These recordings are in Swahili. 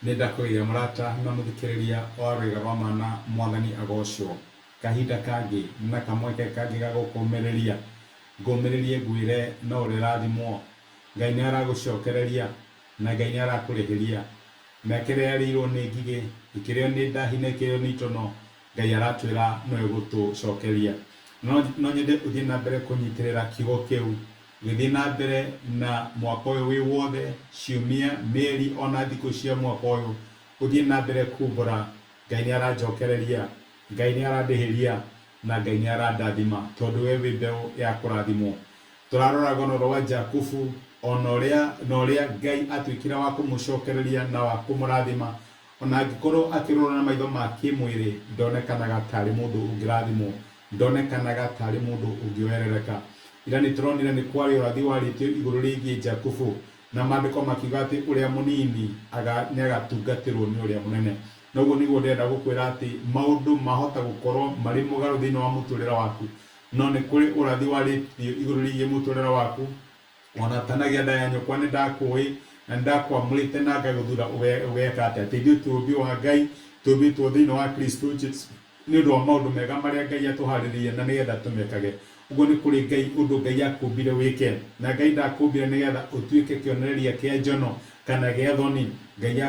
Nenda kuiga murata na muthikiriria wa rwega rwa mana mwathani agocwo kahinda kangi na kamweke kangi ga gukumiriria ngumiririe ngwire no rirathimwo Ngai ni aragucokereria na Ngai ni arakurihiria mekere yarirwo ni ngige ikirio ni ndahine kirio ni itono Ngai aratwira no egutucokeria no nyende uthie na mbere kunyitirira kigo kiu githie na mbere na mwaka uyu wi wothe ciumia mieri ona thiku cia mwaka uyu uthie na mbere kumbura Ngai ni aranjokereria Ngai ni arandihiria na Ngai ni arandathima tondu we wi mbeu ya kurathimwo turarora gono rwa Jakubu ona uria Ngai atwikira wa kumucokereria na wa kumurathima ona angikorwo akirora na maitho ma kimwiri ndonekanaga tari mundu ungirathimwo ndonekanaga tari mundu ungioerereka ira ni turonire ni kwari urathi waritio iguru rigi Jakubu na mandiko makiuga ati uria munini ni agatungatirwo ni uria munene noguo niguo ndenda gukwira ati maundu mahota gukorwo mari mugaru thiini wa muturira waku no ni kuri urathi waritio iguru rigi muturira waku ona tanagia ndaya nyukwa ni ndakui na ndakwamurite na ngaguthura ugeka ati ithuĩ tũmbi wa Ngai tũmbĩtwo thĩinĩ wa Kristo Jesu nĩ ũndũ wa maũndũ mega marĩa Ngai atũharĩrĩirie na nĩgetha tũmekage ũguo nĩ kũrĩ Ngai ũndũ Ngai akũmbire wĩke na Ngai ndakũmbire nĩgetha ũtuĩke kĩonereria kĩa njono kana gĩa thoni Ngai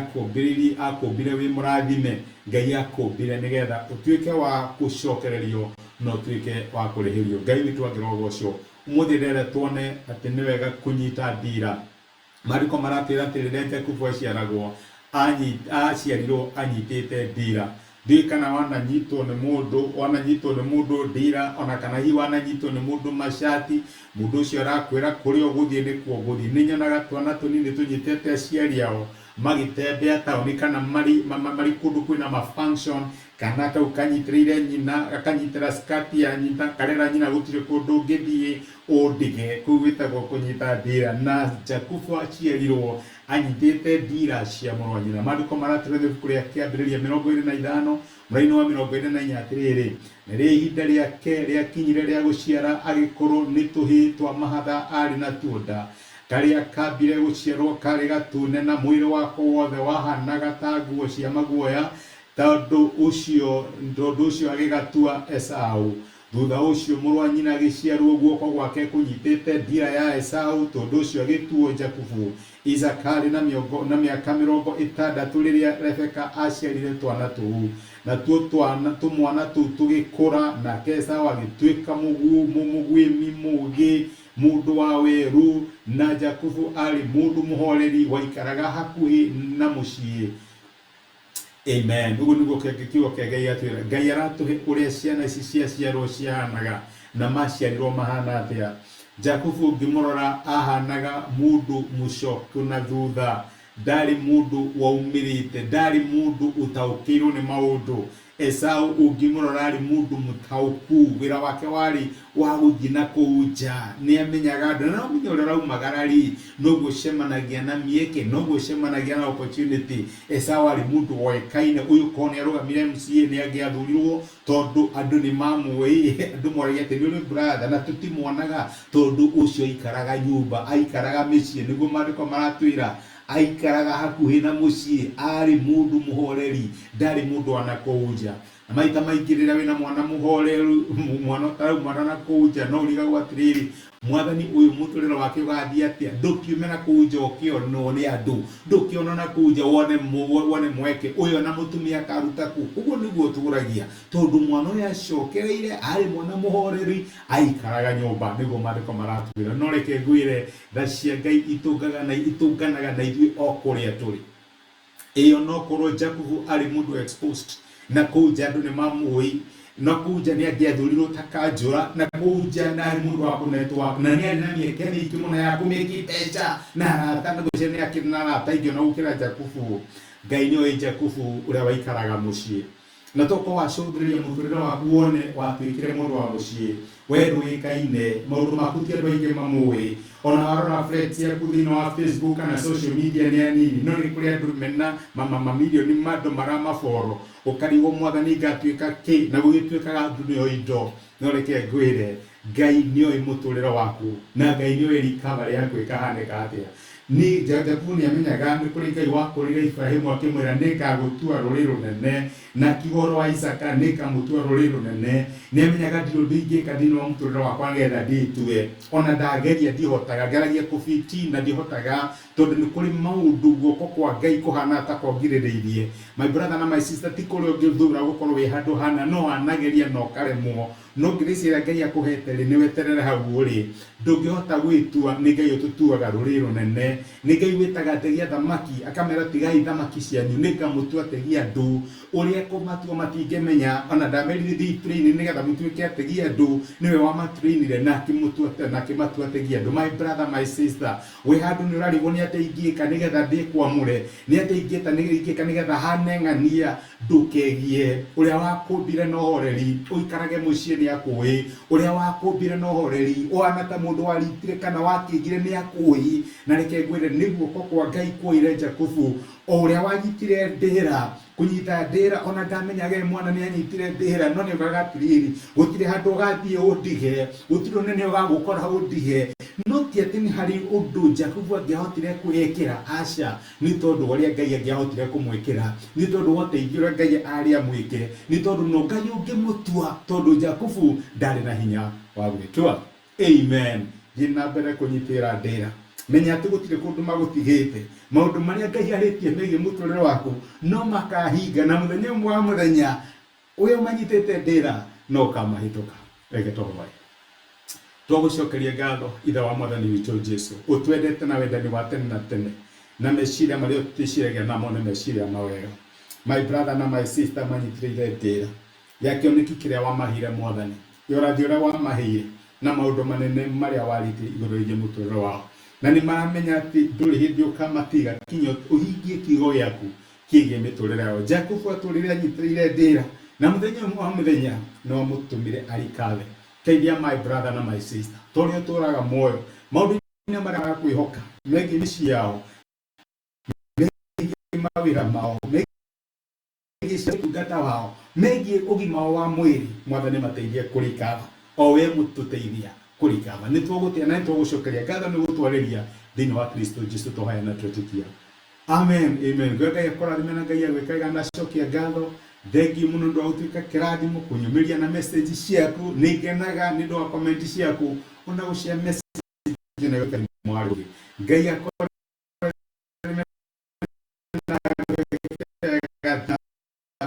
akũmbire wĩ mũrathime Ngai akũmbire nĩgetha ũtuĩke wa gũcokererio na ũtuĩke wa kũrĩhĩrio Ngai witũ angĩrogocwo ũmũthĩ ndĩrenda tuone atĩ nĩ wega kũnyita ndira mariko maratwira ati rĩrĩa Jakubu aciaragwo aciarirwo anyitĩte ndira ndĩ kana wananyitwo nĩ mũndũ ndira ona kana hi wananyitwo nĩ mũndũ mashati mũndũ ũcio arakwĩra kũrĩa ũgũthiĩ nĩkuo ũgũthiĩ nĩ nyonaga twana tũnini tũnyitĩte aciari ao magĩtembea taũni kana marĩ kũndũ kwĩna ma function kana kau kanyitĩrĩire nyina akanyitĩra skati ya nyina karera nyina gũtirĩ kũndũ ũngĩthiĩ ũndige kũu gwĩtagwo kũnyita ndira na Jakubu aciarirwo anyitĩte ndira cia mũrũ wa nyina mandĩko maratũrethia ibuku rĩa Kĩambĩrĩria 25 mũraini wa 24 atĩrĩrĩ nĩrĩo ihinda rĩake rĩakinyire rĩa gũciara agĩkorwo nĩ tũhĩĩ twa mahatha arĩ na tuonda karĩa kambire gũciarwo karĩ gatune na mwĩrĩ wako wothe wahanaga ta nguo cia maguoya tondũ ũcio agĩgatua Esau thutha ũcio mũrũ wa nyina agĩciarwo guoko gwake kũnyitĩte ndira ya Esau tondũ ũcio agĩtuo Jakubu Isakari na mĩaka 60 rĩrĩa Rebeka aciarire twana tũu na tuo tũmwana tũu tũgĩkũra nake Esau agĩtuĩka mũguĩmi mũũgĩ mundu wa weru na Jakubu ari mundu muhoreri waikaraga hakuhi na muciĩ amen ugu niguo kiugo kia Ngai atwira Ngai aratuhe uria ciana ici ciaciarwo ciahanaga na maciarirwo mahana atia Jakubu ngimurora ahanaga mundu mucoku na thutha ndari mundu waumirite ndari mundu utaukirwo ni maundu Esau ungimurora ari mundu mutauku wira wake wari wa guthina kuja ni amenyaga andu na amenyo ura raumagarari noguo cemanagia na mieke noguo cemanagia na opportunity Esau ari mundu woikaine uyu kone arugamire MCA ni angiathurirwo tondu andu ni mamui andu moragia ati ni brother na tutimuonaga tondu ucio ikaraga nyumba aikaraga micii niguo mandiko maratwira aikaraga hakuhi na muciĩ ari mundu muhoreri ndari mundu anakuja na maita maingĩ rĩrĩa wĩna mwana muhoreru mwana ũtaraumana na kuja no ũrigagwo atĩrĩrĩ mwathani ũyũ mũtũrĩre wake ũgathiĩ atĩa ndũkiume na kuja ũkĩonwo nĩ andũ ndũkĩona na kuja wone mweke ũyũ na mũtumia akaruta kũ ũguo nĩguo tũragia tondũ mwana ũyũ acokereire arĩ mwana muhoreri aikaraga nyũmba nĩguo mandĩko maratwĩra no reke ngwĩre tha cia Ngai itũnganaga na ithuĩ o kũrĩa tũrĩ ĩyo no korwo Jakubu arĩ mũndũ exposed na kuja andu ni mamui na kuja ni angiathurirwo takanjura na kuja na mundu wa network na ni ari na mieke mingi muno ya kumikiteca na arata na gucia ni akirina arata ingĩ na gukira Jakubu Ngai ni oĩ Jakubu uria waikaraga muciĩ na toko wacũthĩrĩria mũtũrĩre waku wone watwĩkire mũndũ wa muciĩ we ndũĩkaine maũndũ maku ti andũ aingĩ mamũĩ ona warora friends yaku thĩinĩ wa Facebook kana social media nĩ anini no nĩ kũrĩ andũ mena mamirioni mandũ maramaboro ũkarigwo mwathani ngatuĩka kĩ na gũgĩtuĩkaga ndunia indo no reke ngwĩre Ngai nĩ oĩ mũtũrĩre waku na Ngai nĩ oĩ recovery yaku ĩkahanĩka atĩa ni Jacob ni amenyaga ni kuri Ngai wakorire Ibrahimu akimwira nikagutua rũrĩrĩ rũnene na kigoro wa Isaka nikamutua rũrĩrĩ rũnene. Ni amenyaga ndiro ndingĩka thĩinĩ wa mũtũrĩre wakwa ngetha ndĩtue, ona ndageria ndihotaga, ngeragia kũbiti na ndihotaga, tondũ nĩ kũrĩ maũndũ guoko kwa Ngai kũhana ta kongirĩrĩirie. My brother na my sister, ti kũrĩ ũngĩthura gũkorwo wĩ handũ hana, no wanageria no karemwo, no ngĩrĩciria Ngai akũhete rĩ, nĩ weterere hau ũrĩ, ndũngĩhota gwĩtua. Nĩ Ngai ũtũtuaga rũrĩrĩ rũnene, nĩ Ngai wĩtaga ategi a thamaki akamera tigai thamaki cianyu, nĩngamũtua ategi andũ. Ũrĩa kũmatua matingĩmenya, ona ndamerire thiĩ train nĩgetha mũtuĩke ategi andũ, nĩwe wamatrainire na akĩmatua ategi andũ. My brother, my sister, we handũ nĩ ũrarigwo nĩ atĩa ingĩka nĩgetha ndĩkwamũre, nĩ atĩa ingĩka nĩgetha hane ng'ania. Ndũkegie, ũrĩa wakũmbire na ũhoreri, ũikarage mũciĩ nĩ akũĩ. Ũrĩa wakũmbire na ũhoreri, ũhana ta mũndũ waritire kana wakĩngire nĩ akũĩ. Na reke ngwĩre nĩ guoko kwa Ngai kuoire Jakubu, o ũrĩa wanyitire ndĩra. Kunyita ndĩra ona ndamenyaga mwana nĩ anyitire ndĩra, no nĩ ũgaga atĩrĩrĩ, gũtirĩ handũ ũgathiĩ ũndige, gũtirĩ ũnene ũgagũkora ũndige. No ti atĩ nĩ harĩ ũndũ Jakubu angĩahotire kwĩĩkĩra, aca, nĩ tondũ ũrĩa Ngai angĩahotire kũmwĩkĩra, nĩ tondũ wa ũteithio ũrĩa Ngai arĩ amwĩke, nĩ tondũ no Ngai ũngĩmũtua, tondũ Jakubu ndarĩ na hinya wa gwĩtua. Amen. Thiĩ na mbere kũnyitĩra ndĩra, menya atĩ gũtirĩ kũndũ magũtigĩte. Maũndũ marĩa Ngai arĩtie megiĩ mũtũrĩre waku no makahinga, na mũthenya ũmwe wa mũthenya ũrĩa ũmanyitĩte ndĩra no ũkamahĩtũka. Reke tũhoe. Twagũcokeria ngatho Ithe wa Mwathani witũ Jesũ, ũtwendete na wendani wa tene na tene, na meciria marĩa tũticiragia namo nĩ meciria mawega. My brother na my sister, manyitĩrĩire ndĩra ya kĩoneki kĩrĩa wamahire Mwathani, ũrathi ũrĩa wamahire na maũndũ manene marĩa warĩtie igũrũ rĩgiĩ mũtũrĩre wao, na nĩ maramenya atĩ ndũrĩ hĩndĩ ũkamatiga kinya ũhingie kiugo gĩaku kĩgiĩ mĩtũrĩre yao. Jakubu atũrire anyitĩrĩire ndĩra, na mũthenya ũmwe wa mũthenya no amũtũmire arikathe. Teithia my brother na my sister, tũrĩa ũtũraga muoyo, maũndũ-inĩ marĩa marakwĩhoka megiĩ mĩciĩ yao, megiĩ mawĩra mao, megiĩ ũtungata wao, megiĩ ũgima wao wa mwĩrĩ. Mwathani mateithie kũrikatha, o we mũtũteithia kũrikatha. Nĩ twagũtĩa na nĩ twagũcokeria ngatho nĩ gũtwarĩria thĩinĩ wa Kristo Jesũ tũhoya na twĩtĩkia. Amen, amen. Ngai akũrathime na Ngai agwĩkaga na cokia ngatho. Thengiũ mũno nĩ ũndũ wa gũtuĩka kĩrathimo, kũnyũmĩria na message ciaku. Nĩ ngenaga nĩ ũndũ wa comment ciaku, ona gũcia message na gwĩka mwarĩ. Ngai akũrathime na